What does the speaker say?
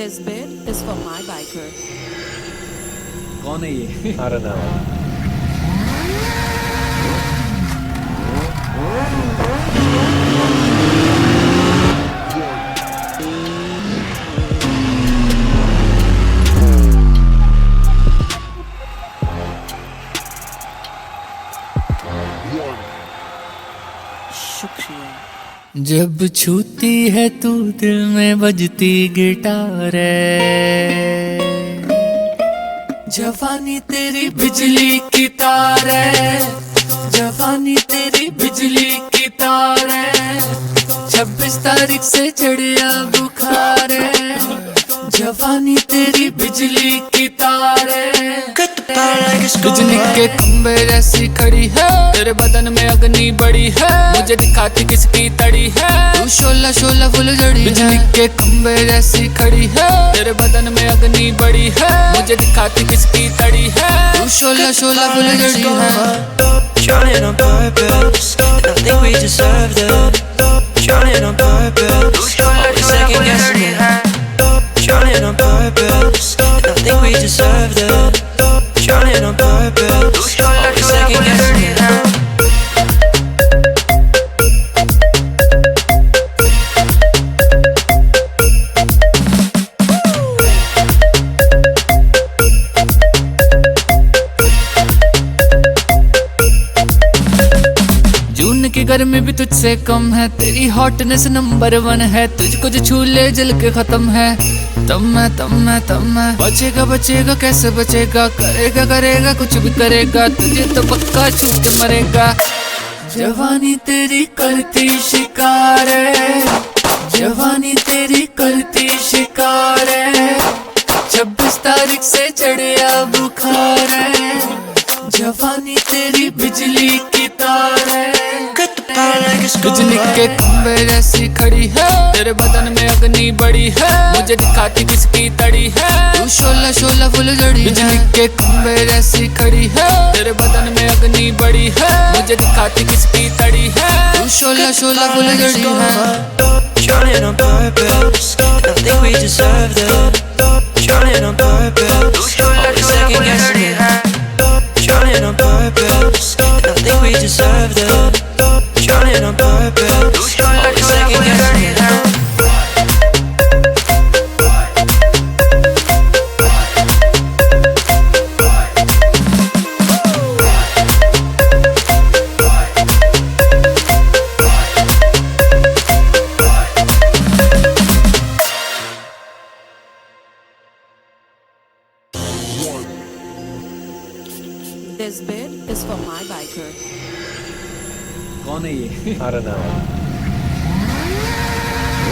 This bit is for my biker. कौन है ये? I don't know. शुक्रिया। जब छूती है तू दिल में बजती गिटार है, जवानी तेरी बिजली की तार है, जवानी तेरी बिजली की तार है, 26 तारीख से चढ़िया बुखार है, जवानी तेरी बिजली की तार है। बिजली के खंबे जैसी खड़ी है, तेरे बदन में अग्नि बड़ी है, मुझे दिखाती किसकी तड़ी है, तू शोला शोला फुल जड़ी। बिजली के खंबे जैसी खड़ी है, तेरे बदन में अग्नि बड़ी है, मुझे दिखाती किसकी तड़ी है, तू शोला शोला फुल जड़ी है। Trying on purpose, and I think we deserve that. Trying on purpose, always second guessing it. Trying on purpose, and I think we deserve that. Trying on purpose, always second guessing it. जून की गर्मी भी तुझसे कम है, तेरी hotness number 1 है, तुझको जो छू ले जल के खत्म है। तब मैं बचेगा बचेगा कैसे बचेगा, करेगा करेगा कुछ भी करेगा, तुझे तो पक्का छू के मरेगा। जवानी तेरी करती शिकार है, जवानी तेरी करती शिकार है, 26 तारीख से चढ़िया बुखार है, जवानी तेरी बिजली की तार है। बिजली के खंबे जैसी खड़ी है, तेरे बदन में अग्नि बड़ी है, मुझे दिखाती किसकी तड़ी है, तू शोला शोला फुल जड़ी। बिजली के खंबे जैसी खड़ी है, तेरे बदन में अग्नि बड़ी है, मुझे दिखाती किसकी तड़ी है, तू शोला शोला फुल जड़ी है। Trying on purpose, and I think we deserve that. Trying on purpose, always second guessing it. Trying on purpose, and I think we deserve that. Trying on purpose, always second guessing it. This bit is for my biker. कौन है ये? I don't know.